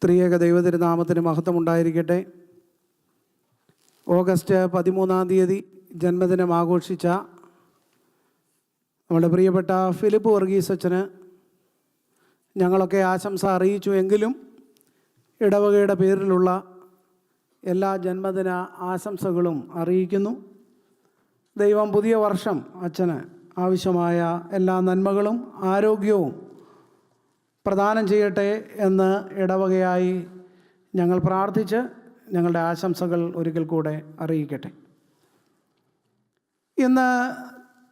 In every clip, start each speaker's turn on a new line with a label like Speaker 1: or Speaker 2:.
Speaker 1: ത്രിയേക ദൈവതിരുനാമത്തിന് മഹത്വമുണ്ടായിരിക്കട്ടെ. ഓഗസ്റ്റ് 13 ജന്മദിനം ആഘോഷിച്ച നമ്മുടെ പ്രിയപ്പെട്ട ഫിലിപ്പ് വർഗീസ് അച്ഛന് ഞങ്ങളൊക്കെ ആശംസ അറിയിച്ചു. എങ്കിലും ഇടവകയുടെ പേരിലുള്ള എല്ലാ ജന്മദിന ആശംസകളും അറിയിക്കുന്നു. ദൈവം പുതിയ വർഷം അച്ഛന് ആവശ്യമായ എല്ലാ നന്മകളും ആരോഗ്യവും പ്രദാനം ചെയ്യട്ടെ എന്ന് ഇടവകയായി ഞങ്ങൾ പ്രാർത്ഥിച്ച് ഞങ്ങളുടെ ആശംസകൾ ഒരിക്കൽ കൂടെ അറിയിക്കട്ടെ. ഇന്ന്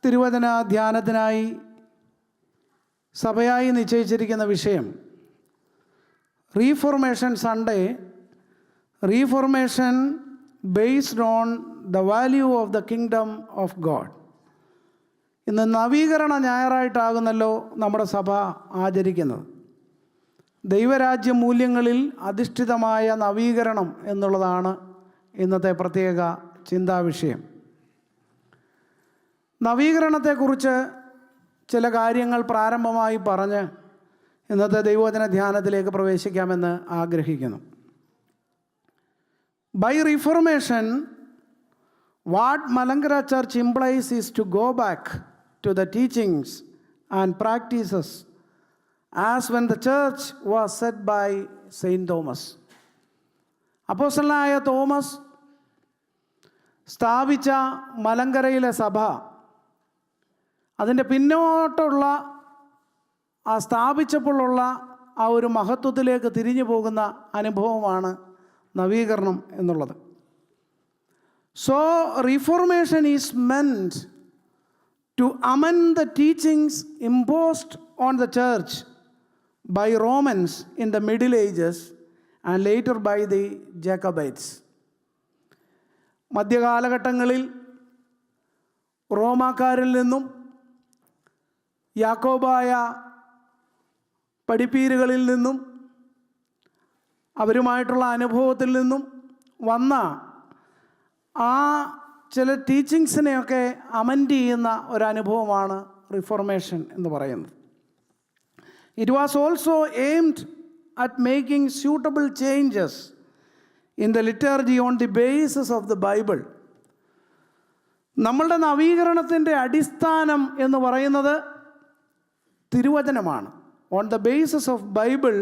Speaker 1: തിരുവചന ധ്യാനത്തിനായി സഭയായി നിശ്ചയിച്ചിരിക്കുന്ന വിഷയം reformation Sunday, reformation based on the value of the kingdom of God. ഇന്ന് നവീകരണ ഞായറായിട്ടാകുന്നല്ലോ നമ്മുടെ സഭ ആചരിക്കുന്നത്. ദൈവരാജ്യ മൂല്യങ്ങളിൽ അധിഷ്ഠിതമായ നവീകരണം എന്നുള്ളതാണ് ഇന്നത്തെ പ്രത്യേക ചിന്താവിഷയം. നവീകരണത്തെക്കുറിച്ച് ചില കാര്യങ്ങൾ പ്രാരംഭമായി പറഞ്ഞ് ഇന്നത്തെ ദൈവവചന ധ്യാനത്തിലേക്ക് പ്രവേശിക്കാമെന്ന് ആഗ്രഹിക്കുന്നു. By reformation, what Malankara church implies is to go back to the teachings and practices as when the church was set by Saint Thomas. അപ്പോസ്തലനായ തോമസ് സ്ഥാപിച്ച മലങ്കരയിലെ സഭ അതിൻ്റെ പിന്നോട്ടുള്ള ആ സ്ഥാപിച്ചപ്പോഴുള്ള ആ ഒരു മഹത്വത്തിലേക്ക് തിരിഞ്ഞു പോകുന്ന അനുഭവമാണ് നവീകരണം എന്നുള്ളത്. So reformation is meant to amend the teachings imposed on the church by Romans in the Middle Ages and later by the Jacobites. മധ്യകാലഘട്ടങ്ങളിൽ റോമാക്കാരിൽ നിന്നും യാക്കോബായ പഠിപ്പീരുകളിൽ നിന്നും അവരുമായിട്ടുള്ള അനുഭവത്തിൽ നിന്നും വന്ന ആ ചില ടീച്ചിങ്സിനെയൊക്കെ അമെൻഡ് ചെയ്യുന്ന ഒരനുഭവമാണ് റിഫോർമേഷൻ എന്ന് പറയുന്നത്. It was also aimed at making suitable changes in the liturgy on the basis of the Bible. നമ്മളുടെ നവീകരണത്തിൻ്റെ അടിസ്ഥാനം എന്ന് പറയുന്നത് തിരുവചനമാണ്. On the basis of Bible,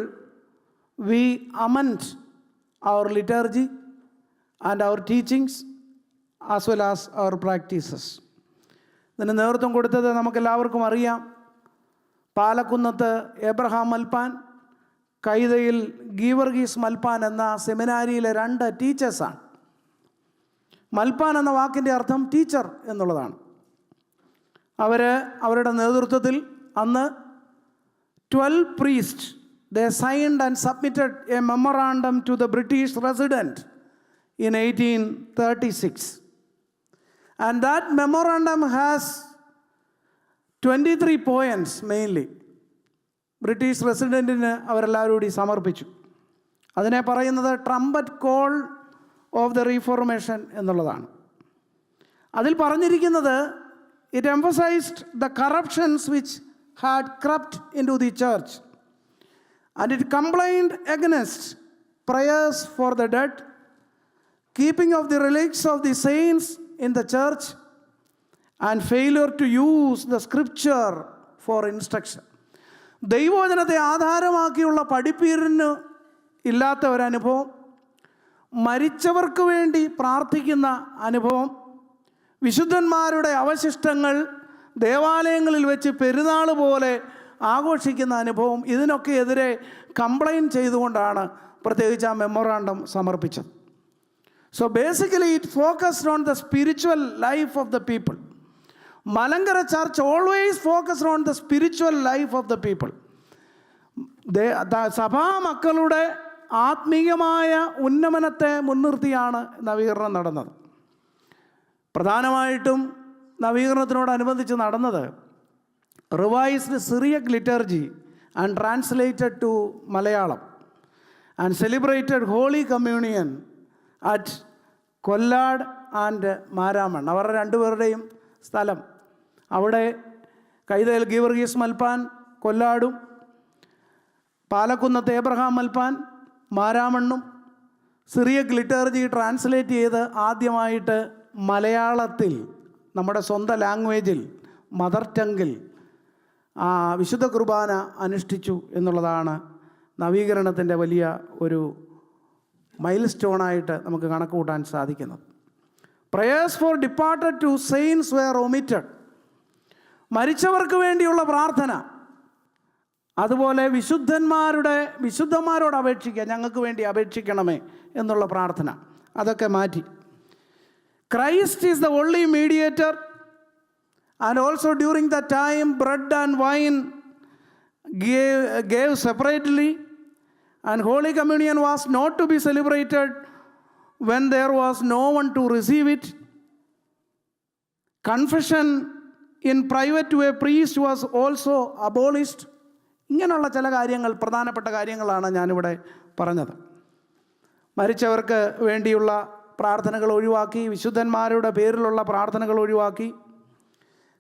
Speaker 1: we amend our liturgy and our teachings as well as our practices. ഇതിന് നേതൃത്വം കൊടുത്തത് നമുക്കെല്ലാവർക്കും അറിയാം. പാലക്കുന്നത്ത് എബ്രഹാം മൽപ്പാൻ, കൈതയിൽ ഗീവർഗീസ് മൽപ്പാൻ എന്ന സെമിനാരിയിലെ 2 ടീച്ചേഴ്സാണ്. മൽപ്പാൻ എന്ന വാക്കിൻ്റെ അർത്ഥം ടീച്ചർ എന്നുള്ളതാണ്. അവരുടെ നേതൃത്വത്തിൽ അന്ന് 12 priests, they signed and submitted a memorandum to the British resident in 1836. And that memorandum has 23 points mainly. British റെസിഡൻറ്റിന് അവരെല്ലാവരും കൂടി സമർപ്പിച്ചു. അതിനെ പറയുന്നത് trumpet call of the reformation എന്നുള്ളതാണ്. അതിൽ പറഞ്ഞിരിക്കുന്നത് it emphasized the corruptions which had crept into the church, and it complained against prayers for the dead, keeping of the relics of the saints in the church, and failure to use the scripture for instruction. ദൈവവചനത്തെ ആധാരമാക്കിയുള്ള പഠിപ്പീരിന് ഇല്ലാത്ത ഒരനുഭവം, മരിച്ചവർക്ക് വേണ്ടി പ്രാർത്ഥിക്കുന്ന അനുഭവം, വിശുദ്ധന്മാരുടെ അവശിഷ്ടങ്ങൾ ദേവാലയങ്ങളിൽ വെച്ച് പെരുന്നാൾ പോലെ ആഘോഷിക്കുന്ന അനുഭവം, ഇതിനൊക്കെ എതിരെ കംപ്ലൈൻറ്റ് ചെയ്തുകൊണ്ടാണ് പ്രത്യേകിച്ച് ആ മെമ്മോറാണ്ടം സമർപ്പിച്ചത്. So basically it focused on the spiritual life of the people. Malankara Church always focused on the spiritual life of the people. സഭാ മക്കളുടെ ആത്മീയമായ ഉന്നമനത്തെ മുൻനിർത്തിയാണ് നവീകരണം നടന്നത്. പ്രധാനമായിട്ടും നവീകരണത്തിനോടനുബന്ധിച്ച് നടന്നത് revised Syriac liturgy and translated to Malayalam and celebrated holy communion at Kollad and Maramon. അവരുടെ 2 പേരുടെയും സ്ഥലം അവിടെ കൈതയിൽ ഗീവർഗീസ് മൽപ്പാൻ കൊല്ലാടും, പാലക്കുന്നത്ത് എബ്രഹാം മൽപ്പാൻ മാരാമണ്ണും സിറിയക് ലിറ്റർജി ട്രാൻസ്ലേറ്റ് ചെയ്ത് ആദ്യമായിട്ട് മലയാളത്തിൽ നമ്മുടെ സ്വന്തം ലാംഗ്വേജിൽ മദർ ടങ്കിൽ വിശുദ്ധ കുർബാന അനുഷ്ഠിച്ചു എന്നുള്ളതാണ് നവീകരണത്തിൻ്റെ വലിയ ഒരു മൈൽ സ്റ്റോണായിട്ട് നമുക്ക് കണക്ക് കൂട്ടാൻ സാധിക്കുന്നത്. Prayers for departed to saints were omitted. മരിച്ചവർക്ക് വേണ്ടിയുള്ള പ്രാർത്ഥന, അതുപോലെ വിശുദ്ധന്മാരോട് അപേക്ഷിക്കുക, ഞങ്ങൾക്ക് വേണ്ടി അപേക്ഷിക്കണമേ എന്നുള്ള പ്രാർത്ഥന, അതൊക്കെ മാറ്റി. Christ is the only mediator and also during that time bread and wine gave separately, and Holy Communion was not to be celebrated when there was no one to receive it. Confession in private to a priest was also abolished. ഇങ്ങനെയുള്ള ചില കാര്യങ്ങൾ, പ്രധാനപ്പെട്ട കാര്യങ്ങളാണ് ഞാനിവിടെ പറഞ്ഞത്. മരിച്ചവർക്ക് വേണ്ടിയുള്ള പ്രാർത്ഥനകൾ ഒഴിവാക്കി, വിശുദ്ധന്മാരുടെ പേരിലുള്ള പ്രാർത്ഥനകൾ ഒഴിവാക്കി,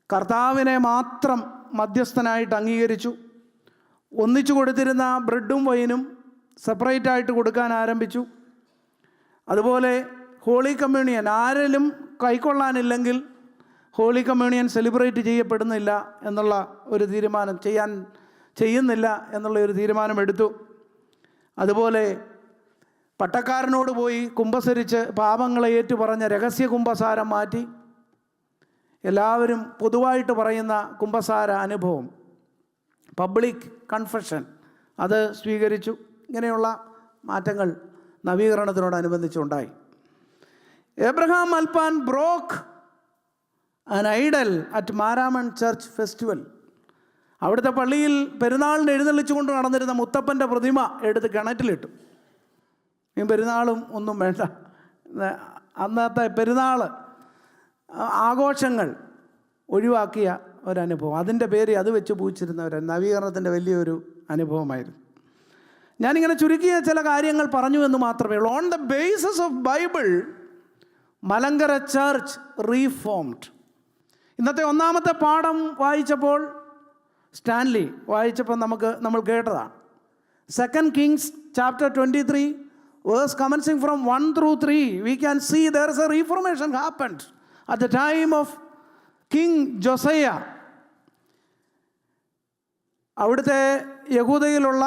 Speaker 1: കർത്താവിനെ മാത്രം മധ്യസ്ഥനായിട്ട് അംഗീകരിച്ചു. ഒന്നിച്ചു കൊടുത്തിരുന്ന ബ്രെഡും വൈനും സെപ്പറേറ്റായിട്ട് കൊടുക്കാൻ ആരംഭിച്ചു. അതുപോലെ ഹോളി കമ്മ്യൂണിയൻ ആരെങ്കിലും കൈക്കൊള്ളാനില്ലെങ്കിൽ ഹോളി കമ്മ്യൂണിയൻ സെലിബ്രേറ്റ് ചെയ്യപ്പെടുന്നില്ല എന്നുള്ള ഒരു തീരുമാനം, ചെയ്യുന്നില്ല എന്നുള്ള ഒരു തീരുമാനമെടുത്തു. അതുപോലെ പട്ടക്കാരനോട് പോയി കുമ്പസരിച്ച് പാപങ്ങളെ ഏറ്റുപറഞ്ഞ രഹസ്യ കുമ്പസാരം മാറ്റി എല്ലാവരും പൊതുവായിട്ട് പറയുന്ന കുമ്പസാര അനുഭവം, പബ്ലിക് കൺഫെഷൻ, അത് സ്വീകരിച്ചു. ഇങ്ങനെയുള്ള മാറ്റങ്ങൾ നവീകരണത്തിനോടനുബന്ധിച്ചുണ്ടായി. Abraham Malpan broke an idol at Maramon church festival. അവിടുത്തെ പള്ളിയിൽ പെരുന്നാളിന് എഴുന്നള്ളിച്ചു കൊണ്ട് നടന്നിരുന്ന മുത്തപ്പൻ്റെ പ്രതിമ എടുത്ത് കിണറ്റിലിട്ടു. ഈ പെരുന്നാളും ഒന്നും വേണ്ട, അന്നത്തെ പെരുന്നാൾ ആഘോഷങ്ങൾ ഒഴിവാക്കിയ ഒരനുഭവം, അതിൻ്റെ പേര് അത് വെച്ച് പൂച്ചിരുന്ന ഒരു നവീകരണത്തിൻ്റെ വലിയൊരു അനുഭവമായിരുന്നു. ഞാനിങ്ങനെ ചുരുക്കിയ ചില കാര്യങ്ങൾ പറഞ്ഞു എന്ന് മാത്രമേ ഉള്ളൂ. On the basis of Bible Malankara church reformed. ഇന്നത്തെ ഒന്നാമത്തെ പാഠം വായിച്ചപ്പോൾ, സ്റ്റാൻലി വായിച്ചപ്പോൾ നമ്മൾ കേട്ടതാണ്. 2 Kings chapter 23 verse commencing from 1 through 3, we can see there is a reformation happened at the time of King Josiah. അവിടുത്തെ യഹൂദയിലുള്ള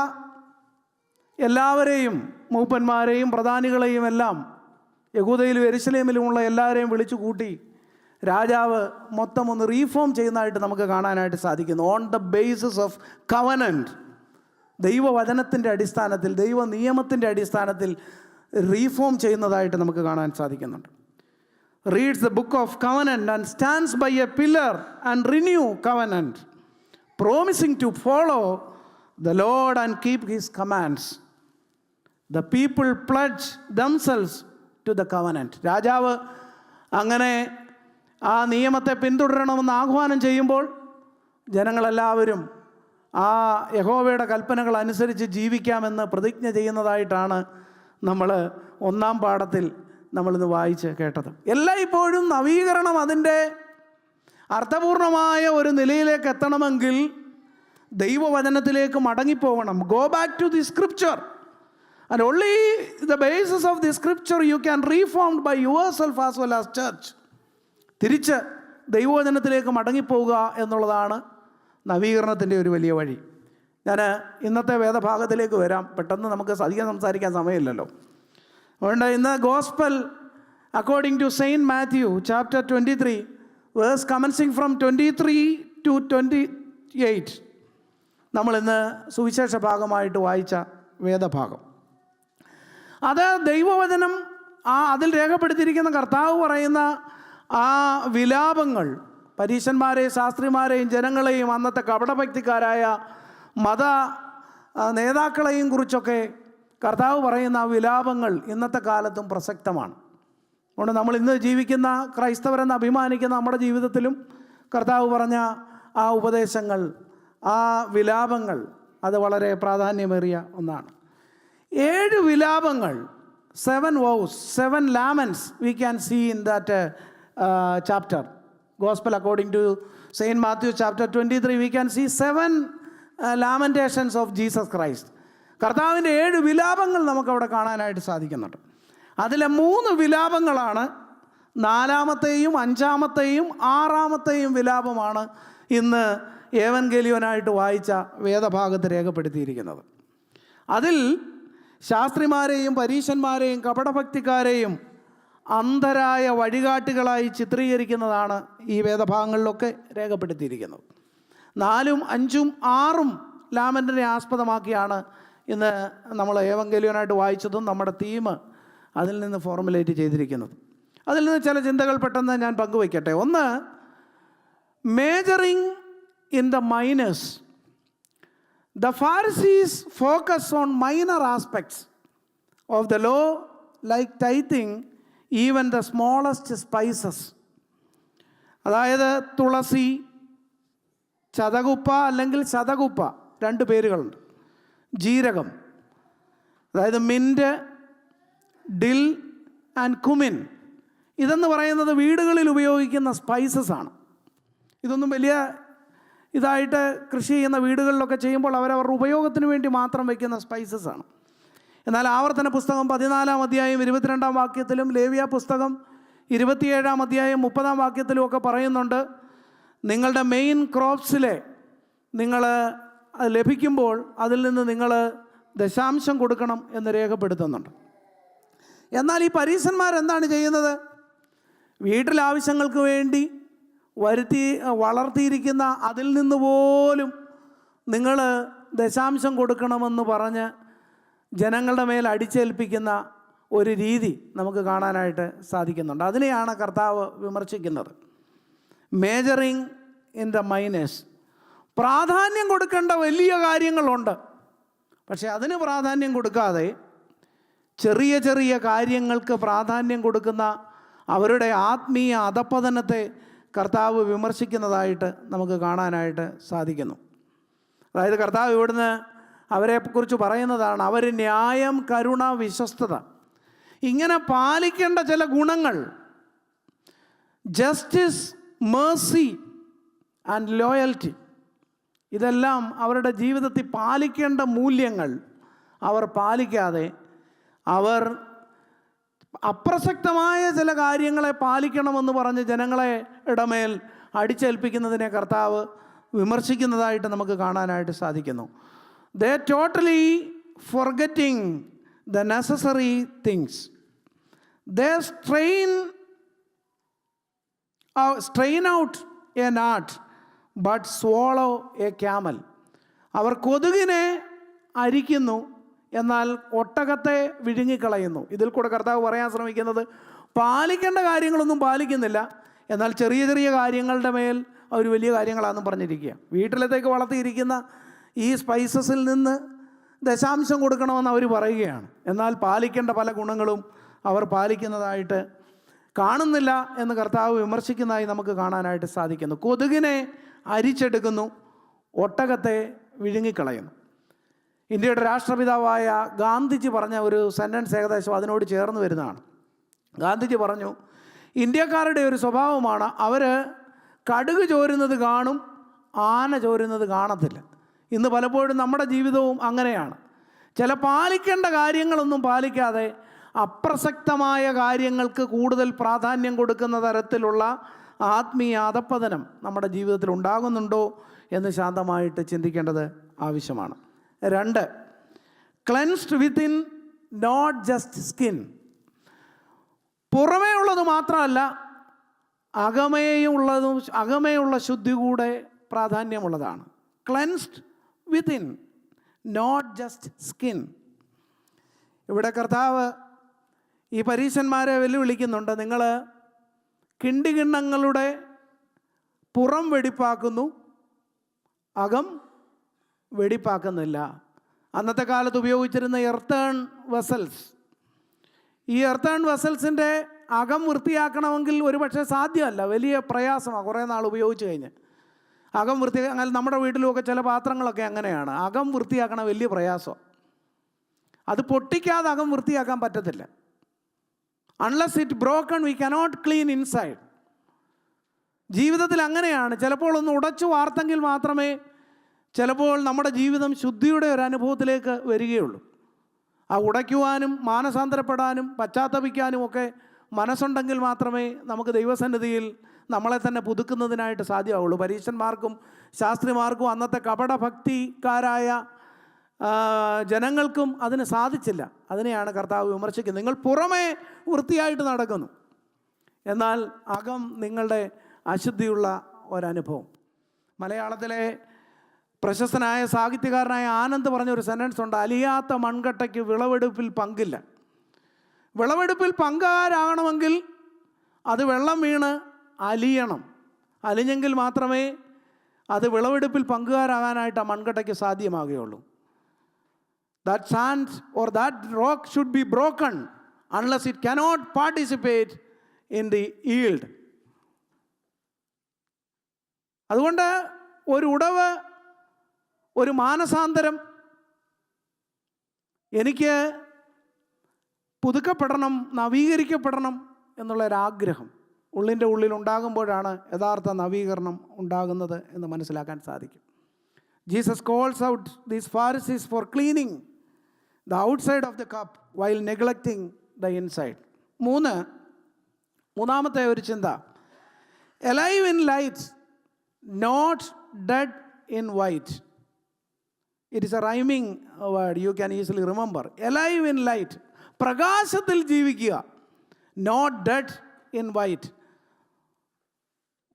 Speaker 1: എല്ലാവരെയും, മൂപ്പന്മാരെയും പ്രധാനികളെയും എല്ലാം, യഹൂദയിലും യെരുശലേമിലുമുള്ള എല്ലാവരെയും വിളിച്ചു കൂട്ടി രാജാവ് മൊത്തം ഒന്ന് റീഫോം ചെയ്യുന്നതായിട്ട് നമുക്ക് കാണാനായിട്ട് സാധിക്കുന്നു. On the basis of covenant, ദൈവവചനത്തിൻ്റെ അടിസ്ഥാനത്തിൽ, ദൈവ നിയമത്തിൻ്റെ അടിസ്ഥാനത്തിൽ റീഫോം ചെയ്യുന്നതായിട്ട് നമുക്ക് കാണാൻ സാധിക്കുന്നുണ്ട്. Reads the book of covenant and stands by a pillar and renew covenant, promising to follow the Lord and keep his commands. The people pledge themselves to the covenant. രാജാവ് അങ്ങനെ ആ നിയമത്തെ പിന്തുടരണമെന്ന് ആഹ്വാനം ചെയ്യുമ്പോൾ ജനങ്ങളെല്ലാവരും ആ യഹോവയുടെ കൽപ്പനകൾ അനുസരിച്ച് ജീവിക്കാമെന്ന് പ്രതിജ്ഞ ചെയ്യുന്നതായിട്ടാണ് നമ്മൾ ഒന്നാം പാഠത്തിൽ നമ്മളിന്ന് വായിച്ച് കേട്ടത്. എല്ലായ്പ്പോഴും നവീകരണം അതിൻ്റെ അർത്ഥപൂർണമായ ഒരു നിലയിലേക്ക് എത്തണമെങ്കിൽ ദൈവവചനത്തിലേക്ക് മടങ്ങിപ്പോകണം. Go back to the scripture, and only the basis of the scripture you can reformed by your self as well as church. തിരിച്ച് ദൈവവചനത്തിലേക്ക് മടങ്ങിപ്പോവുക എന്നുള്ളതാണ് നവീകരണത്തിൻ്റെ ഒരു വലിയ വഴി. ഞാൻ ഇന്നത്തെ വേദഭാഗത്തിലേക്ക് വരാം. പെട്ടെന്ന് നമുക്ക് അധികം സംസാരിക്കാൻ സമയമില്ലല്ലോ. അതുകൊണ്ട് ഇന്ന് gospel according to saint Matthew chapter 23 verse commencing from 23 to 28 നമ്മളിന്ന് സുവിശേഷ ഭാഗമായിട്ട് വായിച്ച വേദഭാഗം. അത് ദൈവവചനം, അതിൽ രേഖപ്പെടുത്തിയിരിക്കുന്ന കർത്താവ് പറയുന്ന ആ വിലാപങ്ങൾ പരീശന്മാരെയും ശാസ്ത്രിമാരെയും ജനങ്ങളെയും അന്നത്തെ കപടഭക്തിക്കാരായ മത നേതാക്കളെയും കുറിച്ചൊക്കെ കർത്താവ് പറയുന്ന ആ വിലാപങ്ങൾ ഇന്നത്തെ കാലത്തും പ്രസക്തമാണ്. അതുകൊണ്ട് നമ്മൾ ഇന്ന് ജീവിക്കുന്ന ക്രൈസ്തവരെന്ന് അഭിമാനിക്കുന്ന നമ്മുടെ ജീവിതത്തിലും കർത്താവ് പറഞ്ഞ ആ ഉപദേശങ്ങൾ, ആ വിലാപങ്ങൾ, അത് വളരെ പ്രാധാന്യമേറിയ ഒന്നാണ്. 7 വിലാപങ്ങൾ, 7 vows, 7 laments we can see in that chapter. Gospel according to Saint Matthew chapter 23, we can see 7 lamentations of Jesus Christ. കർത്താവിൻ്റെ 7 വിലാപങ്ങൾ നമുക്കവിടെ കാണാനായിട്ട് സാധിക്കുന്നുണ്ട്. അതിലെ 3 വിലാപങ്ങളാണ് 4-ാമത്തെയും 5-ാമത്തെയും 6-ാമത്തെയും വിലാപമാണ് ഇന്ന് ഏവൻഗേലിയോനായിട്ട് വായിച്ച വേദഭാഗത്ത് രേഖപ്പെടുത്തിയിരിക്കുന്നത്. അതിൽ ശാസ്ത്രിമാരെയും പരീശന്മാരെയും കപടഭക്തിക്കാരെയും അന്ധരായ വഴികാട്ടികളായി ചിത്രീകരിക്കുന്നതാണ് ഈ വേദഭാഗങ്ങളിലൊക്കെ രേഖപ്പെടുത്തിയിരിക്കുന്നത്. 4, 5, 6 ലാമൻറ്റിനെ ആസ്പദമാക്കിയാണ് ഇന്ന് നമ്മൾ ഏവൻഗേലിയോനായിട്ട് വായിച്ചതും നമ്മുടെ തീം അതിൽ നിന്ന് ഫോർമുലേറ്റ് ചെയ്തിരിക്കുന്നത്. അതിൽ നിന്ന് ചില ചിന്തകൾ പെട്ടെന്ന് ഞാൻ പങ്കുവയ്ക്കട്ടെ. ഒന്ന്, majoring in the minors. The Pharisees focus on minor aspects of the law like tithing even the smallest spices. അതായത് തുളസി, ചതകുപ്പ അല്ലെങ്കിൽ ശതകുപ്പ, 2 പേരുകളുണ്ട്. ജീരകം, അതായത് മിൻറ്റ്, ഡിൽ ആൻഡ് കുമിൻ. ഇതെന്ന് പറയുന്നത് വീടുകളിൽ ഉപയോഗിക്കുന്ന സ്പൈസസ് ആണ്. ഇതൊന്നും വലിയ ഇതായിട്ട് കൃഷി ചെയ്യുന്ന വീടുകളിലൊക്കെ ചെയ്യുമ്പോൾ അവരവരുടെ ഉപയോഗത്തിന് വേണ്ടി മാത്രം വയ്ക്കുന്ന സ്പൈസസ് ആണ്. എന്നാൽ ആവർത്തന പുസ്തകം 14-ാം അധ്യായം 22-ാം വാക്യത്തിലും ലേവ്യ പുസ്തകം 27-ാം അധ്യായം 30-ാം വാക്യത്തിലും ഒക്കെ പറയുന്നുണ്ട്, നിങ്ങളുടെ മെയിൻ ക്രോപ്സിലെ നിങ്ങൾ ലഭിക്കുമ്പോൾ അതിൽ നിന്ന് നിങ്ങൾ ദശാംശം കൊടുക്കണം എന്ന് രേഖപ്പെടുത്തുന്നുണ്ട്. എന്നാൽ ഈ പരീശന്മാരെന്താണ് ചെയ്യുന്നത്? വീട്ടിലാവശ്യങ്ങൾക്ക് വേണ്ടി വളർത്തിയിരിക്കുന്ന അതിൽ നിന്ന് പോലും നിങ്ങൾ ദശാംശം കൊടുക്കണമെന്ന് പറഞ്ഞ് ജനങ്ങളുടെ മേൽ അടിച്ചേൽപ്പിക്കുന്ന ഒരു രീതി നമുക്ക് കാണാനായിട്ട് സാധിക്കുന്നുണ്ട്. അതിനെയാണ് കർത്താവ് വിമർശിക്കുന്നത്. മേജറിങ് ഇൻ ദ മൈനേഴ്സ്. പ്രാധാന്യം കൊടുക്കേണ്ട വലിയ കാര്യങ്ങളുണ്ട്, പക്ഷേ അതിന് പ്രാധാന്യം കൊടുക്കാതെ ചെറിയ ചെറിയ കാര്യങ്ങൾക്ക് പ്രാധാന്യം കൊടുക്കുന്ന അവരുടെ ആത്മീയ അധപ്പതനത്തെ കർത്താവ് വിമർശിക്കുന്നതായിട്ട് നമുക്ക് കാണാനായിട്ട് സാധിക്കുന്നു. അതായത് കർത്താവ് ഇവിടുന്ന് അവരെക്കുറിച്ച് പറയുന്നതാണ്, അവർ ന്യായം, കരുണ, വിശ്വസ്തത ഇങ്ങനെ പാലിക്കേണ്ട ചില ഗുണങ്ങൾ, ജസ്റ്റിസ്, മേഴ്സി ആൻഡ് ലോയൽറ്റി, ഇതെല്ലാം അവരുടെ ജീവിതത്തിൽ പാലിക്കേണ്ട മൂല്യങ്ങൾ അവർ പാലിക്കാതെ അവർ അപ്രസക്തമായ ചില കാര്യങ്ങളെ പാലിക്കണമെന്ന് പറഞ്ഞ് ജനങ്ങളെ ഇടമേൽ അടിച്ചേൽപ്പിക്കുന്നതിനെ കർത്താവ് വിമർശിക്കുന്നതായിട്ട് നമുക്ക് കാണാനായിട്ട് സാധിക്കുന്നു. They totally forgetting the necessary things. They strain out a gnat but swallow a camel. അവർ കൊതുകിനെ അരിക്കുന്നു, എന്നാൽ ഒട്ടകത്തെ വിഴുങ്ങിക്കളയുന്നു. ഇതിൽ കൂടെ കർത്താവ് പറയാൻ ശ്രമിക്കുന്നത് പാലിക്കേണ്ട കാര്യങ്ങളൊന്നും പാലിക്കുന്നില്ല, എന്നാൽ ചെറിയ ചെറിയ കാര്യങ്ങളുടെ മേൽ അവർ വലിയ കാര്യങ്ങളാണെന്നും പറഞ്ഞിരിക്കുക. വീട്ടിലത്തേക്ക് വളർത്തിയിരിക്കുന്ന ഈ സ്പൈസസിൽ നിന്ന് ദശാംശം കൊടുക്കണമെന്ന് അവർ പറയുകയാണ്, എന്നാൽ പാലിക്കേണ്ട പല ഗുണങ്ങളും അവർ പാലിക്കുന്നതായിട്ട് കാണുന്നില്ല എന്ന് കർത്താവ് വിമർശിക്കുന്നതായി നമുക്ക് കാണാനായിട്ട് സാധിക്കുന്നു. കൊതുകിനെ അരിച്ചെടുക്കുന്നു, ഒട്ടകത്തെ വിഴുങ്ങിക്കളയുന്നു. ഇന്ത്യയുടെ രാഷ്ട്രപിതാവായ ഗാന്ധിജി പറഞ്ഞ ഒരു സെൻറ്റൻസ് ഏകദേശം അതിനോട് ചേർന്ന് വരുന്നതാണ്. ഗാന്ധിജി പറഞ്ഞു, ഇന്ത്യക്കാരുടെ ഒരു സ്വഭാവമാണ് അവർ കടുക് ചോരുന്നത് കാണും, ആന ചോരുന്നത് കാണത്തില്ല. ഇന്ന് പലപ്പോഴും നമ്മുടെ ജീവിതവും അങ്ങനെയാണ്. ചില പാലിക്കേണ്ട കാര്യങ്ങളൊന്നും പാലിക്കാതെ അപ്രസക്തമായ കാര്യങ്ങൾക്ക് കൂടുതൽ പ്രാധാന്യം കൊടുക്കുന്ന തരത്തിലുള്ള ആത്മീയ അധപ്പതനം നമ്മുടെ ജീവിതത്തിൽ ഉണ്ടാകുന്നുണ്ടോ എന്ന് ശാന്തമായിട്ട് ചിന്തിക്കേണ്ടത് ആവശ്യമാണ്. 2, cleansed within not just skin. പുറമേ ഉള്ളത് മാത്രമല്ല, അകമേയുള്ള ശുദ്ധി കൂടെ പ്രാധാന്യമുള്ളതാണ്. Cleansed within not just skin. ഇവിടെ കർത്താവ് ഈ പരീശന്മാരെ വെല്ലുവിളിക്കുന്നുണ്ട്. നിങ്ങൾ കിണ്ടികിണ്ണങ്ങളുടെ പുറം വെടിപ്പാക്കുന്നു, അകം വെടിപ്പാക്കുന്നില്ല. അന്നത്തെ കാലത്ത് ഉപയോഗിച്ചിരുന്ന എർത്തേൺ വെസൽസ്, ഈ എർത്തേൺ വെസൽസിൻ്റെ അകം വൃത്തിയാക്കണമെങ്കിൽ ഒരു പക്ഷേ സാധ്യമല്ല, വലിയ പ്രയാസമാണ്. കുറേ നാൾ ഉപയോഗിച്ച് കഴിഞ്ഞ് അകം വൃത്തിയാക്കാൻ, നമ്മുടെ വീട്ടിലുമൊക്കെ ചില പാത്രങ്ങളൊക്കെ അങ്ങനെയാണ്, അകം വൃത്തിയാക്കണ വലിയ പ്രയാസം. അത് പൊട്ടിക്കാതെ അകം വൃത്തിയാക്കാൻ പറ്റത്തില്ല. Unless it broken we cannot clean inside. ജീവിതത്തിൽ അങ്ങനെയാണ്. ചിലപ്പോൾ ഒന്ന് ഉടച്ചു വാർത്തെങ്കിൽ മാത്രമേ ചിലപ്പോൾ നമ്മുടെ ജീവിതം ശുദ്ധിയുടെ ഒരു അനുഭവത്തിലേക്ക് വരികയുള്ളൂ. ആ ഉടയ്ക്കുവാനും മാനസാന്തരപ്പെടാനും പശ്ചാത്തപിക്കാനും ഒക്കെ മനസ്സുണ്ടെങ്കിൽ മാത്രമേ നമുക്ക് ദൈവസന്നിധിയിൽ നമ്മളെ തന്നെ പുതുക്കുന്നതിനായിട്ട് സാധ്യമാവുള്ളൂ. പരീശന്മാർക്കും ശാസ്ത്രിമാർക്കും അന്നത്തെ കപടഭക്തിക്കാരായ ജനങ്ങൾക്കും അതിന് സാധിച്ചില്ല. അതിനെയാണ് കർത്താവ് വിമർശിക്കുന്നത്. നിങ്ങൾ പുറമേ വൃത്തിയായിട്ട് നടക്കുന്നു, എന്നാൽ അകം നിങ്ങളുടെ അശുദ്ധിയുള്ള ഒരനുഭവം. മലയാളത്തിലെ പ്രശസ്തനായ സാഹിത്യകാരനായ ആനന്ദ് പറഞ്ഞൊരു സെൻറ്റൻസ് ഉണ്ട്: അലിയാത്ത മൺകട്ടയ്ക്ക് വിളവെടുപ്പിൽ പങ്കില്ല. വിളവെടുപ്പിൽ പങ്കാരാകണമെങ്കിൽ അത് വെള്ളം വീണ് അലിയണം. അലിഞ്ഞെങ്കിൽ മാത്രമേ അത് വിളവെടുപ്പിൽ പങ്കുകാരാകാനായിട്ട് ആ മൺകട്ടയ്ക്ക് സാധ്യമാകുകയുള്ളൂ. That sand or that rock should be broken unless it cannot participate in the yield. അതുകൊണ്ട് ഒരു ഉടവ്, ഒരു മാനസാന്തരം, എനിക്ക് പുതുക്കപ്പെടണം, നവീകരിക്കപ്പെടണം എന്നുള്ളൊരാഗ്രഹം ഉള്ളിൻ്റെ ഉള്ളിൽ ഉണ്ടാകുമ്പോഴാണ് യഥാർത്ഥ നവീകരണം ഉണ്ടാകുന്നത് എന്ന് മനസ്സിലാക്കാൻ സാധിക്കും. Jesus calls out these Pharisees four cleaning the outside of the cup while neglecting the inside. മൂന്നാമത്തെ ഒരു ചിന്ത: alive in light, not dead in white. It is a rhyming word, you can easily remember. alive in light, പ്രകാശത്തിൽ ജീവിക്കുക, not dead in white.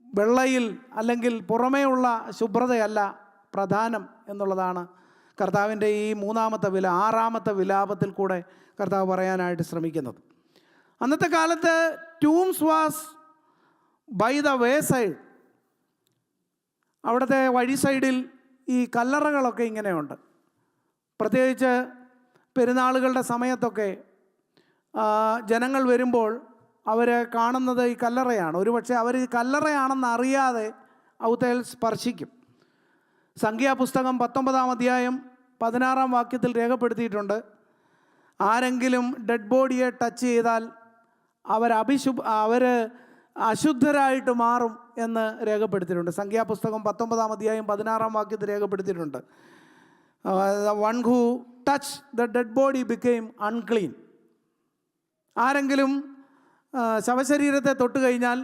Speaker 1: വെള്ളയിൽ അല്ലെങ്കിൽ പുറമേയുള്ള ശുഭ്രതയല്ല പ്രധാനം എന്നുള്ളതാണ് കർത്താവിൻ്റെ ഈ ആറാമത്തെ വിലാപത്തിൽ കൂടെ കർത്താവ് പറയാനായിട്ട് ശ്രമിക്കുന്നത്. അന്നത്തെ കാലത്ത് tombs was by the way side. അവിടുത്തെ വഴി സൈഡിൽ ഈ കല്ലറകളൊക്കെ ഇങ്ങനെയുണ്ട്. പ്രത്യേകിച്ച് പെരുന്നാളുകളുടെ സമയത്തൊക്കെ ജനങ്ങൾ വരുമ്പോൾ അവർ കാണുന്നത് ഈ കല്ലറയാണ്. ഒരുപക്ഷെ അവർ ഈ കല്ലറയാണെന്ന് അറിയാതെ ഔത്തേൽ സ്പർശിക്കും. സംഖ്യാപുസ്തകം 19-ാം അധ്യായം 16-ാം വാക്യത്തിൽ രേഖപ്പെടുത്തിയിട്ടുണ്ട്: ആരെങ്കിലും ഡെഡ് ബോഡിയെ ടച്ച് ചെയ്താൽ അവർ അശുദ്ധരായിട്ട് മാറും എന്ന് രേഖപ്പെടുത്തിയിട്ടുണ്ട്. സംഖ്യാപുസ്തകം 19-ാം അധ്യായം 16-ാം വാക്യത്തിൽ രേഖപ്പെടുത്തിയിട്ടുണ്ട്: one who touch the dead body became unclean. ആരെങ്കിലും ശവശരീരത്തെ തൊട്ട് കഴിഞ്ഞാൽ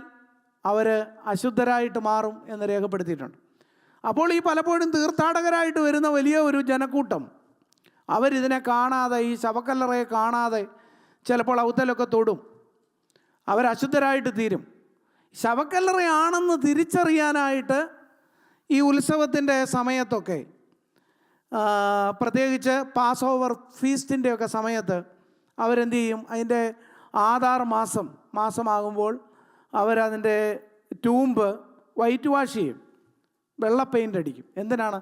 Speaker 1: അവർ അശുദ്ധരായിട്ട് മാറും എന്ന് രേഖപ്പെടുത്തിയിട്ടുണ്ട്. അപ്പോൾ ഈ പലപ്പോഴും തീർത്ഥാടകരായിട്ട് വരുന്ന വലിയ ഒരു ജനക്കൂട്ടം അവരിതിനെ കാണാതെ, ഈ ശവക്കല്ലറയെ കാണാതെ ചിലപ്പോൾ ഔത്തലൊക്കെ തൊടും. അവരശുദ്ധരായിട്ട് തീരും. ശവക്കല്ലറയാണെന്ന് തിരിച്ചറിയാനായിട്ട് ഈ ഉത്സവത്തിൻ്റെ സമയത്തൊക്കെ, പ്രത്യേകിച്ച് പാസ് ഓവർ ഫീസ്റ്റിൻ്റെയൊക്കെ സമയത്ത് അവരെന്ത് ചെയ്യും? അതിൻ്റെ ആധാർ മാസമാകുമ്പോൾ അവരതിൻ്റെ ടൂമ്പ് വൈറ്റ് വാഷ് ചെയ്യും, വെള്ള പെയിൻ്റ് അടിക്കും. എന്തിനാണ്?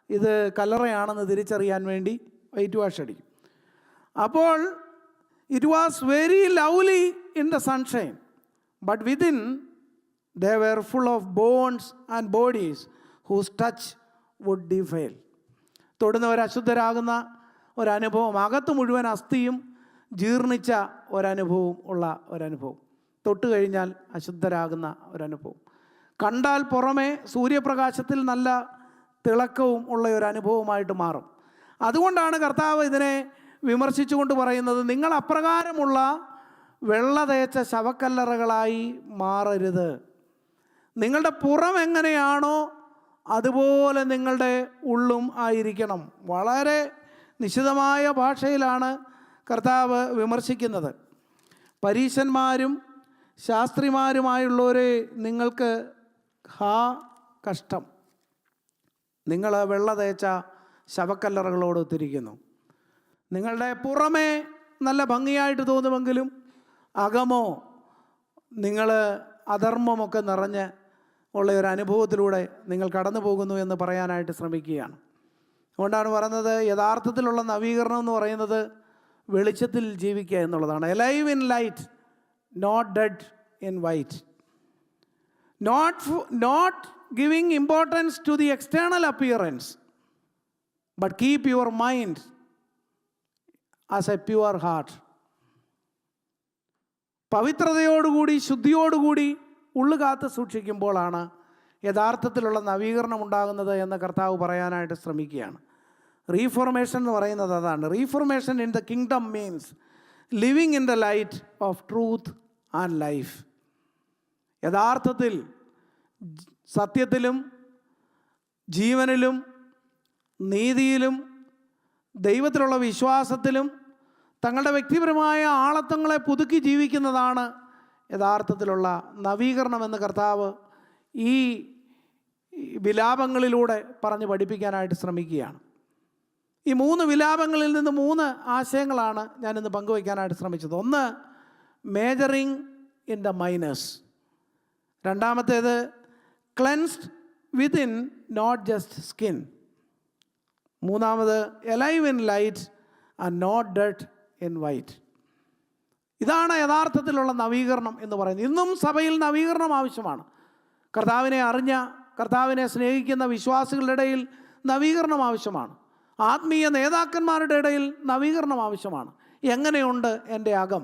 Speaker 1: ഇത് കല്ലറയാണെന്ന് തിരിച്ചറിയാൻ വേണ്ടി വൈറ്റ് വാഷ് അടിക്കും. അപ്പോൾ it was very lovely in the sunshine, but within they were full of bones and bodies whose touch would defile. തൊടുന്നവർ അശുദ്ധരാകുന്ന ഒരനുഭവം, അകത്ത് മുഴുവൻ അസ്ഥിയും ജീർണിച്ച ഒരനുഭവം, തൊട്ട് കഴിഞ്ഞാൽ അശുദ്ധരാകുന്ന ഒരനുഭവം. കണ്ടാൽ പുറമേ സൂര്യപ്രകാശത്തിൽ നല്ല തിളക്കവും ഉള്ള ഒരു അനുഭവമായിട്ട് മാറും. അതുകൊണ്ടാണ് കർത്താവ് ഇതിനെ വിമർശിച്ചുകൊണ്ട് പറയുന്നത്: നിങ്ങൾ അപ്രകാരമുള്ള വെള്ള തേച്ച ശവക്കല്ലറകളായി മാറരുത്. നിങ്ങളുടെ പുറം എങ്ങനെയാണോ അതുപോലെ നിങ്ങളുടെ ഉള്ളും ആയിരിക്കണം. വളരെ നിശിതമായ ഭാഷയിലാണ് കർത്താവ് വിമർശിക്കുന്നത്. പരീശന്മാരും ശാസ്ത്രിമാരുമായുള്ളവരെ, നിങ്ങൾക്ക് കഷ്ടം, നിങ്ങൾ വെള്ള തേച്ച ശവക്കല്ലറകളോട് ഒത്തിരിക്കുന്നു. നിങ്ങളുടെ പുറമേ നല്ല ഭംഗിയായിട്ട് തോന്നുമെങ്കിലും അകമോ നിങ്ങൾ അധർമ്മമൊക്കെ നിറഞ്ഞ് ഉള്ള ഒരു അനുഭവത്തിലൂടെ നിങ്ങൾ കടന്നു പോകുന്നു എന്ന് പറയാനായിട്ട് ശ്രമിക്കുകയാണ്. അതുകൊണ്ടാണ് പറയുന്നത്, യഥാർത്ഥത്തിലുള്ള നവീകരണം എന്ന് പറയുന്നത് വെളിച്ചത്തിൽ ജീവിക്കുക എന്നുള്ളതാണ്. Alive in light, not dead in white. Not giving importance to the external appearance, but keep your mind as a pure heart. പവിത്രതയോടുകൂടി ശുദ്ധിയോടുകൂടി ഉള്ളു കാത്ത് സൂക്ഷിക്കുമ്പോഴാണ് യഥാർത്ഥത്തിലുള്ള നവീകരണം ഉണ്ടാകുന്നത് എന്ന് കർത്താവ് പറയാനായിട്ട് ശ്രമിക്കുകയാണ്. റീഫോർമേഷൻ എന്ന് പറയുന്നത് അതാണ്. Reformation in the kingdom means living in the light of truth and life. യഥാർത്ഥത്തിൽ സത്യത്തിലും ജീവനിലും നീതിയിലും ദൈവത്തിലുള്ള വിശ്വാസത്തിലും തങ്ങളുടെ വ്യക്തിപരമായ ആളത്വങ്ങളെ പുതുക്കി ജീവിക്കുന്നതാണ് യഥാർത്ഥത്തിലുള്ള നവീകരണമെന്ന് കർത്താവ് ഈ വിലാപങ്ങളിലൂടെ പറഞ്ഞ് പഠിപ്പിക്കാനായിട്ട് ശ്രമിക്കുകയാണ്. ഈ 3 വിലാപങ്ങളിൽ നിന്ന് 3 ആശയങ്ങളാണ് ഞാനിന്ന് പങ്കുവയ്ക്കാനായിട്ട് ശ്രമിച്ചത്. ഒന്ന്, മേജറിങ് ഇൻ ദ മൈനേഴ്സ്. രണ്ടാമത്തേത്, cleansed within not just skin. മൂന്നാമത്, alive in light and not dead in white. ഇതാണ് യഥാർത്ഥത്തിലുള്ള നവീകരണം എന്ന് പറയുന്നത്. ഇന്നും സഭയിൽ നവീകരണം ആവശ്യമാണ്. കർത്താവിനെ അറിഞ്ഞ, കർത്താവിനെ സ്നേഹിക്കുന്ന വിശ്വാസികളുടെ ഇടയിൽ നവീകരണം ആവശ്യമാണ്. ആത്മീയ നേതാക്കന്മാരുടെ ഇടയിൽ നവീകരണം ആവശ്യമാണ്. എങ്ങനെയുണ്ട് എൻ്റെ അകം?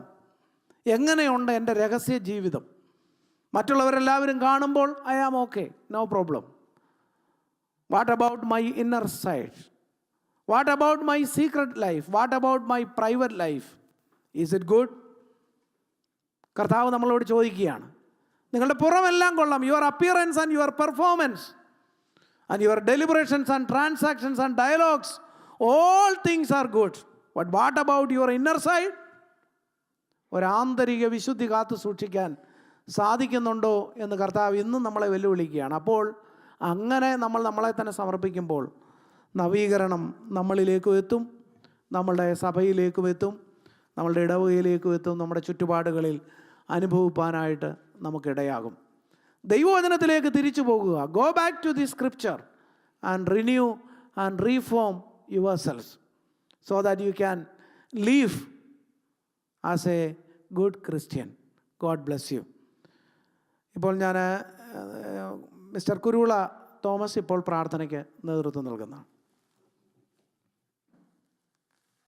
Speaker 1: എങ്ങനെയുണ്ട് എൻ്റെ രഹസ്യ ജീവിതം? മറ്റുള്ളവരെല്ലാവരും കാണുമ്പോൾ I am okay, no problem. What about my inner side? What about my secret life? What about my private life? Is it good? കർത്താവ് നമ്മളോട് ചോദിക്കുകയാണ്. നിങ്ങളുടെ പുറമെല്ലാം കൊള്ളാം, your appearance and your performance and your deliberations and transactions and dialogues, all things are good. But what about your inner side? ഒരാന്തരിക വിശുദ്ധി കാത്തു സൂക്ഷിക്കാൻ സാധിക്കുന്നുണ്ടോ എന്ന് കർത്താവ് ഇന്നും നമ്മളെ വെല്ലുവിളിക്കുകയാണ്. അപ്പോൾ അങ്ങനെ നമ്മൾ നമ്മളെ തന്നെ സമർപ്പിക്കുമ്പോൾ നവീകരണം നമ്മളിലേക്കും എത്തും, നമ്മളുടെ സഭയിലേക്കും എത്തും, നമ്മളുടെ ഇടവകയിലേക്കും എത്തും, നമ്മുടെ ചുറ്റുപാടുകളിൽ അനുഭവിപ്പാനായിട്ട് നമുക്കിടയാകും. ദൈവവചനത്തിലേക്ക് തിരിച്ചു പോകുക. Go back to the scripture and renew and reform your selves so that you can live as a good Christian. God bless you. ഇപ്പോൾ ഞാൻ മിസ്റ്റർ കുരുവിള തോമസ് ഇപ്പോൾ പ്രാർത്ഥനയ്ക്ക് നേതൃത്വം നൽകുന്നതാണ്.